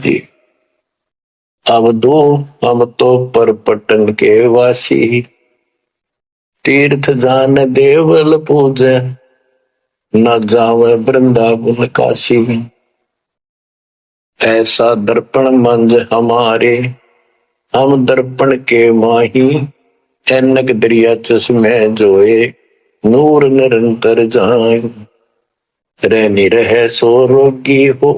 जी। अब दो हम तो पर पटन के वासी, तीर्थ जान देवल पूजे, न जावे वृंदावन काशी। ऐसा दर्पण मंज हमारे, हम दर्पण के माही, ऐनक दरिया चश्मे जोए, नूर निरंतर जाए। रहनी रहे सो रोगी हो,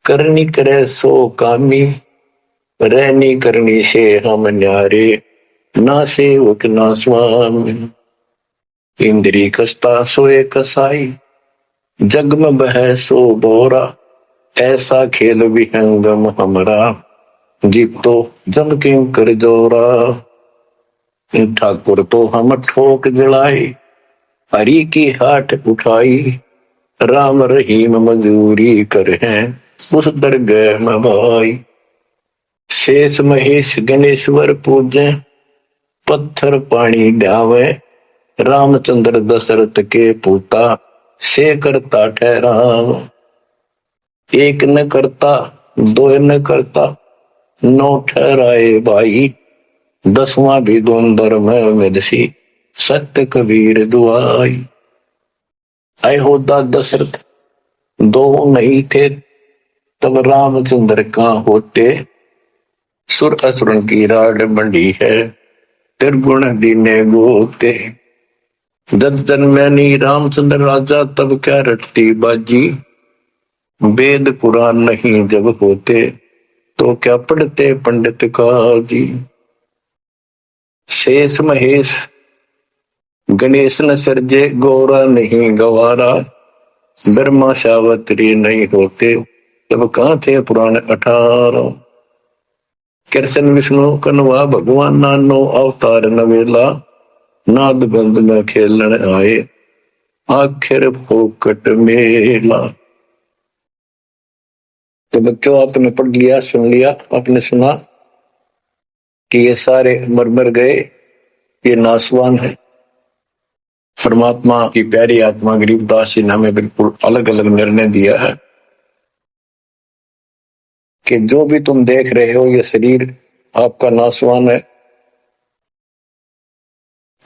करनी करे सो कामी, रहनी करनी से हम न्यारे, ना सेवक ना स्वामी। इंद्री कसता सोए कसाई, जग में बह सो बोरा, ऐसा खेल विहंगम हमरा, जीत तो जम किं कर जोरा। ठाकुर तो हम ठोक जड़ाई, हरि की हाट उठाई, राम रहीम मजूरी कर हैं, उस दरगाह में भाई। शेष महेश गणेश्वर पूजे, पत्थर पानी ध्यावे, रामचंद्र दशरथ के पूता, से करता ठहराव। एक न करता दो न करता, नौ ठहराए भाई, दसवां भी धुंधर में मेदसी, सत्य कबीर दुआई। अयोध्या दशरथ दो नहीं थे, तब रामचंद्र का होते, सुर असुरन की राड मंडी है, त्रिगुण दीने गोते। जब जन्मनी रामचंद्र राजा, तब क्या रटती बाजी, वेद पुराण नहीं जब होते, तो क्या पढ़ते पंडित काजी। शेष महेश गणेश न सर्जे, गौरा नहीं गवारा, ब्रह्मा सावत्री नहीं होते, तब कहाँ थे पुराण 18। कृष्ण विष्णु कन्वा भगवान नानो, अवतार नवेला, नाद बंद में खेलन आए, आखिर फोकट मेला। तो बच्चों आपने पढ़ लिया, सुन लिया, आपने सुना कि ये सारे मर मर गए, ये नासवान है। परमात्मा की प्यारी आत्मा गरीबदास जी ने हमें बिल्कुल अलग अलग निर्णय दिया है कि जो भी तुम देख रहे हो ये शरीर आपका नासवान है।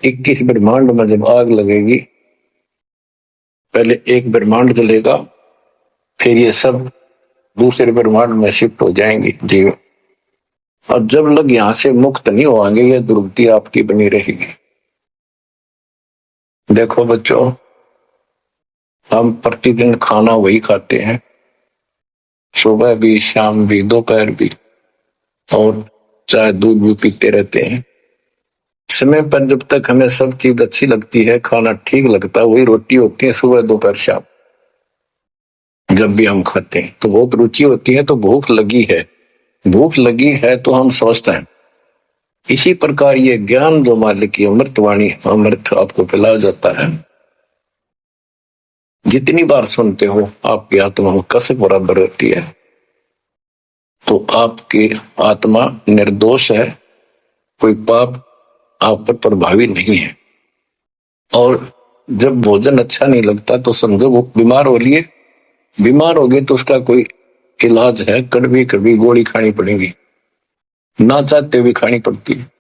21 ब्रह्मांड में जब आग लगेगी, पहले एक ब्रह्मांड जलेगा, फिर ये सब दूसरे ब्रह्मांड में शिफ्ट हो जाएंगे जीव। और जब लोग यहां से मुक्त नहीं होंगे, ये दुर्गति आपकी बनी रहेगी। देखो बच्चों, हम प्रतिदिन खाना वही खाते हैं, सुबह भी, शाम भी, दोपहर भी, और चाय दूध भी पीते रहते हैं। समय पर जब तक हमें सब चीज अच्छी लगती है, खाना ठीक लगता है, वही रोटी होती है सुबह दोपहर शाम। जब भी हम खाते हैं तो बहुत रुचि होती है, तो भूख लगी है, भूख लगी है तो हम स्वस्थ हैं। इसी प्रकार ये ज्ञान जो मालिक की अमृतवाणी, अमृत आपको पिलाया जाता है, जितनी बार सुनते हो आपकी आत्मा कसक बराबर रहती है। तो आपकी आत्मा निर्दोष है, कोई पाप आप पर प्रभावी नहीं है। और जब भोजन अच्छा नहीं लगता तो समझो वो बीमार हो लिए, बीमार हो गए तो उसका कोई इलाज है, कड़वी कड़वी गोली खानी पड़ेगी, ना चाहते हुए खानी पड़ती है।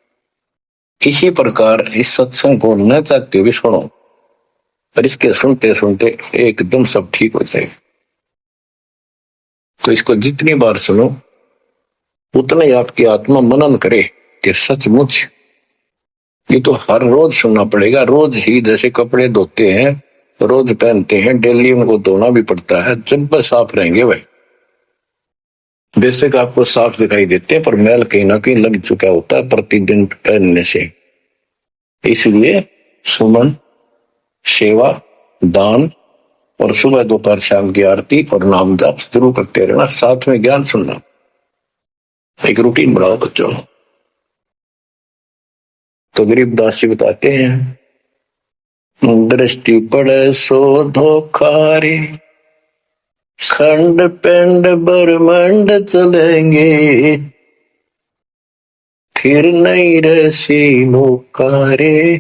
इसी प्रकार इस सत्संग को न चाहते हुए सुनो, और इसके सुनते सुनते एकदम सब ठीक हो जाएगा। तो इसको जितनी बार सुनो उतना ही आपकी आत्मा मनन करे कि सचमुच ये तो हर रोज सुनना पड़ेगा। रोज ही जैसे कपड़े धोते हैं, रोज पहनते हैं, डेली उनको धोना भी पड़ता है, जब बस साफ रहेंगे वह बेशक आपको साफ दिखाई देते हैं, पर मैल कहीं ना कहीं लग चुका होता है प्रतिदिन पहनने से। इसलिए सुमन, सेवा, दान और सुबह दोपहर शाम की आरती और नाम जाप जरूर करते रहना, साथ में ज्ञान सुनना। एक रूटीन बनाओ बच्चों। तो गरीबदास जी बताते हैं, दृष्टि पड़े सो धोखारी, खंड पिंड ब्रह्मांड चलेंगे, थिर नहीं रसी लोकारे,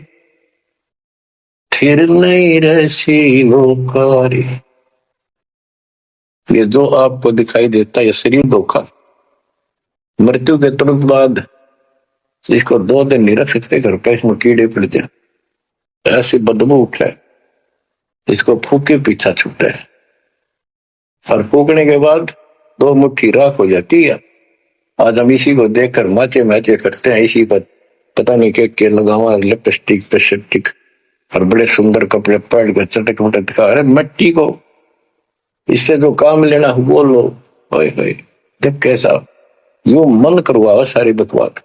थिर नहीं रसी लोकारे। ये जो आपको दिखाई देता है ये शरीर धोखा, मृत्यु के तुरंत बाद इसको 2 दिन नहीं रख सकते घर पे, इसमें कीड़े पड़ जाए, ऐसी बदबू उठे, इसको फूके पीछा छूटे, और फूकने के बाद 2 मुट्ठी राख हो जाती है। आज हम इसी को देखकर माचे मैचे करते हैं, इसी पर पता नहीं क्या लगावा, लिपस्टिक पेस्टिक और बड़े सुंदर कपड़े पहन कर चटक मटक दिखा। अरे मिट्टी को इससे जो काम लेना वो लो। जब कैसा यूं मन करवाओ सारी बकवास,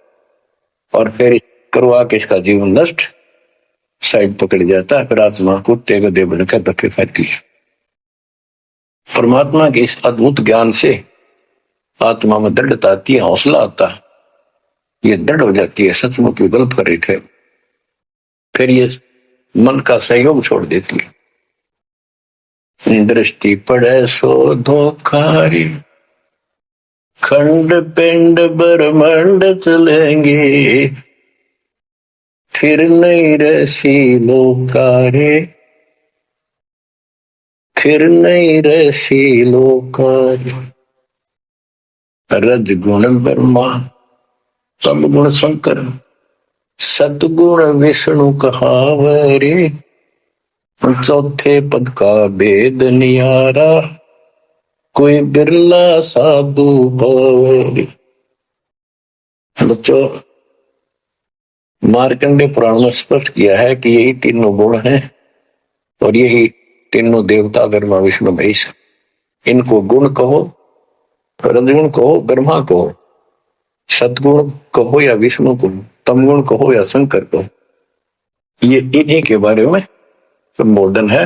और फिर करवा के इसका जीवन नष्ट, साइड पकड़ जाता है, फिर आत्मा कुत्ते को दे बनकर धक्के खाती है। परमात्मा के इस अद्भुत ज्ञान से आत्मा में दृढ़ता आती है, हौसला आता है, ये दृढ़ हो जाती है, सचमुच भी गलत कर रहे थे, फिर ये मन का सहयोग छोड़ देती है। दृष्टि पड़े सो धोखारी, खंड पिंड ब्रह्मांड चलेंगे, फिर नहीं रसी लोकारे, फिर नहीं रसी लोकारे। रज गुण ब्रह्मा सब गुण शंकर, सतगुण विष्णु कहावरे, चौथे पद का भेद नियारा, कोई बिरला साधु पावरे। बच्चों, मार्कंडे पुराण में स्पष्ट किया है कि यही तीनों गुण हैं, और यही तीनों देवता ब्रह्मा विष्णु महेश, इनको गुण कहो, रजगुण कहो, ब्रह्मा कहो, सतगुण कहो या विष्णु कहो, तमगुण कहो या शंकर कहो, ये इन्हीं के बारे में संबोधन है,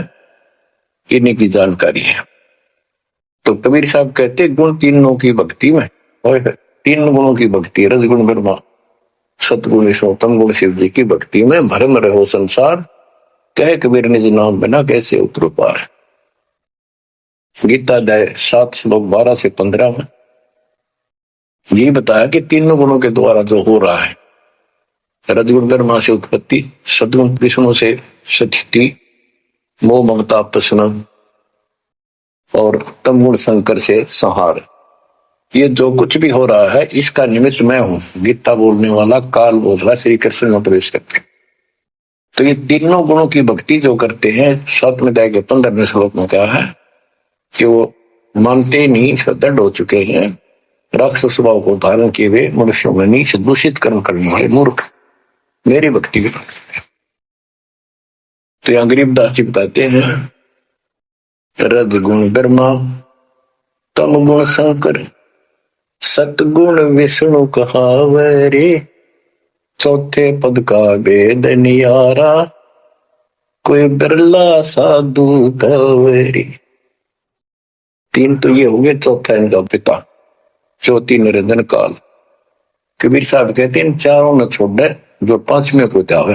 इन्हीं की जानकारी है। तो कबीर साहब कहते गुण तीनों की भक्ति में, और 3 गुणों की भक्ति, रजगुण ब्रह्मा, सतगुण विष्णु, तमगुण शिव जी की भक्ति में भरम रहो संसार, कहे कबीर निज नाम बिना कैसे उतरो पार। गीता अध्याय 7 श्लोक 12 से 15 में ये बताया कि तीनों गुणों के द्वारा जो हो रहा है, रजगुण ब्रह्मा से उत्पत्ति, सतगुण विष्णु से स्थिति, मोह ममता प्रश्न, और तमगुण शंकर से संहार, ये जो कुछ भी हो रहा है इसका निमित्त मैं हूं। गीता बोलने वाला काल बोल रहा, श्री कृष्ण में प्रवेश करते। तो ये तीनों गुणों की भक्ति जो करते हैं, 7वें अध्याय के 15वें श्लोक में कहा है कि वो मानते नहीं, दृढ़ हो चुके हैं, राक्षस स्वभाव को धारण किए हुए मनुष्यों में नीच दूषित कर्म करने वाले मूर्ख मेरी भक्ति भी करते हैं। तो यहाँ गरीबदास जी बताते हैं, रज गुण ब्रह्मा, तम गुण शंकर, सतगुण विष्णु कहावरे, चौथे पद का भेद नियारा, कोई बिरला साधु पावरे। 3 तो ये हो गए, चौथा इनका पिता, ज्योति निरंजन काल। कबीर साहब कहते हैं इन चारों न छोड़े जो 5वें को त्यावे।